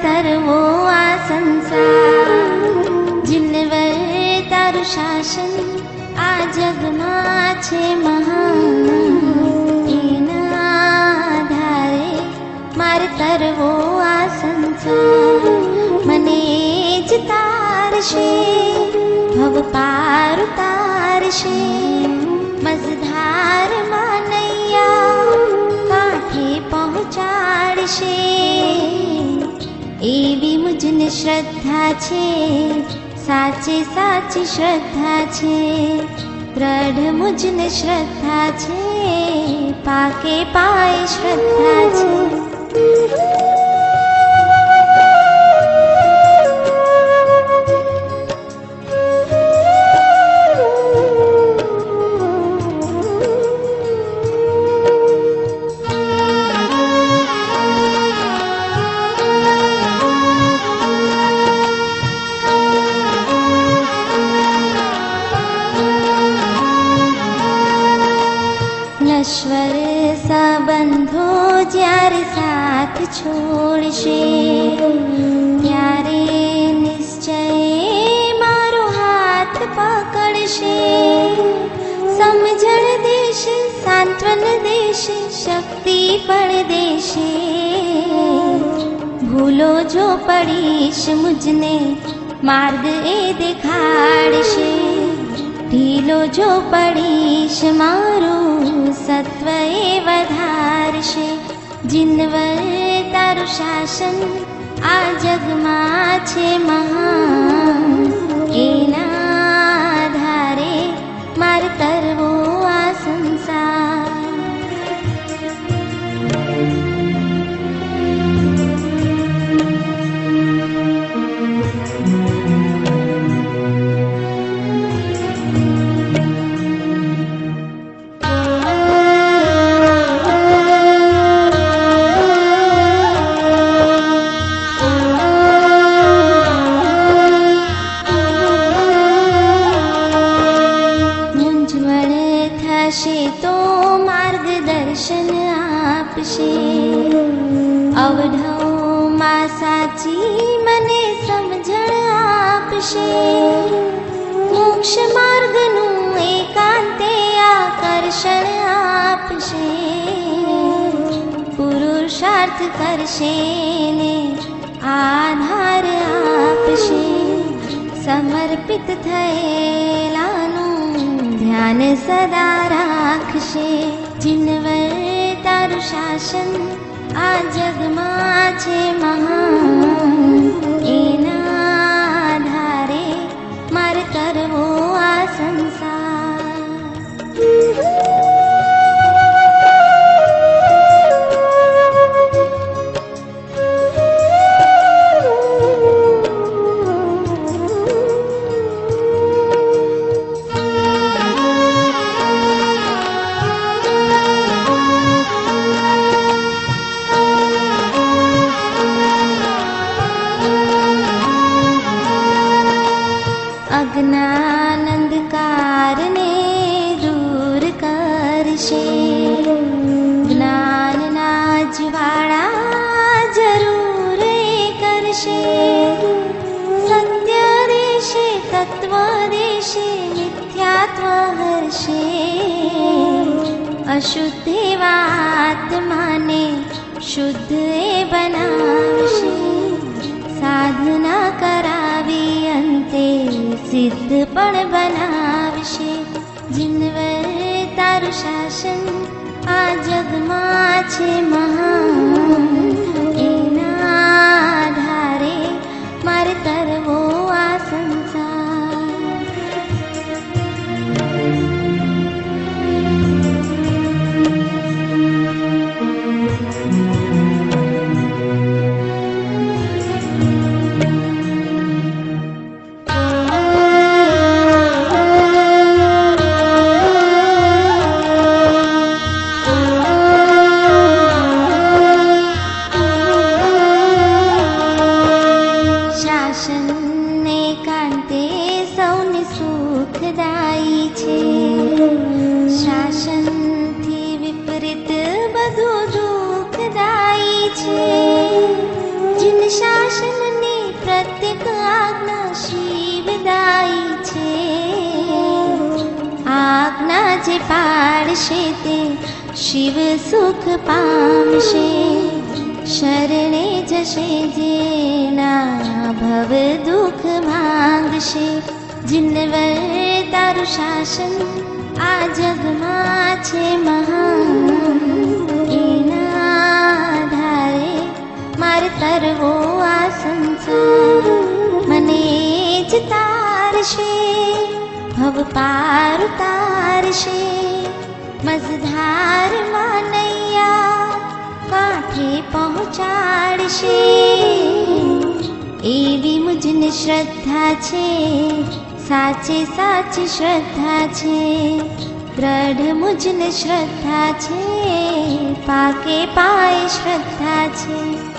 તરવો આ સંસાર. જીનવર તારું શાસન આ જગમાં છે મહાન. એના આધારે મારે તરવો આ સંસાર. મને જ તારશે ભવ પાર ઉતારશે. મઝધારમાં નૈયા કાંઠે પહોંચાડશે. એવી મુજને શ્રદ્ધા છે, સાચે સાચી શ્રદ્ધા છે. દ્રઢ મુજને શ્રદ્ધા છે, પાકે પાય શ્રદ્ધા છે. નશ્વર સંબંધો જ્યારે સાથ છોડશે, ત્યારે નિશ્ચય મારો હાથ પકડશે. સમજણ દેશે, સાંત્વન દેશે, શક્તિ પણ દેશે. ભૂલો જો પડીશ મુજને માર્ગ એ દેખાડશે. ઢીલો જો પડીશ મારું સત્વ એ વધારશે. જીનવર તારું શાસન આ જગમાં છે મહાન. એના આધારે મારે તરવો આ સંસાર. તો માર્ગદર્શન આપશે. અવઢવમાં સાચી મને સમજણ આપશે. મોક્ષ માર્ગનું એકાંતે આકર્ષણ આપશે. પુરુષાર્થ કરશે ને આધાર આપશે. સમર્પિત થયેલાનું ધ્યાન સદા રાખશે. જીનવર તારું શાસન આ જગમાં છે મહાન. એના આધારે મારે કરવો આ સંસાર. અજ્ઞાન અંધકારને દૂર કરશે. જ્ઞાનના જ્વાળા જરૂર એ કરશે. સત્ય દેશે, તત્વ દેશે, મિથ્યાત્વ હરશે. અશુદ્ધ આત્માને શુદ્ધ એ બનાવશે. સાધના કરાવી અંતે સિદ્ધ પણ બનાવશે. જીનવર તારું શાસન આ જગમાં છે મહાન. એના આધારે મારે તરવો આ સંસાર. જે પાડશે તે શિવ સુખ પામશે. શરણે જશે જેના ભવ દુઃખ માંગશે. જીનવર તારું શાસન આ જગમાં છે મહાન. એના આધારે મારે તરવો આ સંસાર. મને જ તારશે ભવ પાર ઉતારશે. મઝધાર માનૈયા કાંઠે પહોંચાડશે. એવી મુજને શ્રદ્ધા છે, સાચે સાચી શ્રદ્ધા છે. દ્રઢ મુજને શ્રદ્ધા છે, પાકે પાય શ્રદ્ધા છે.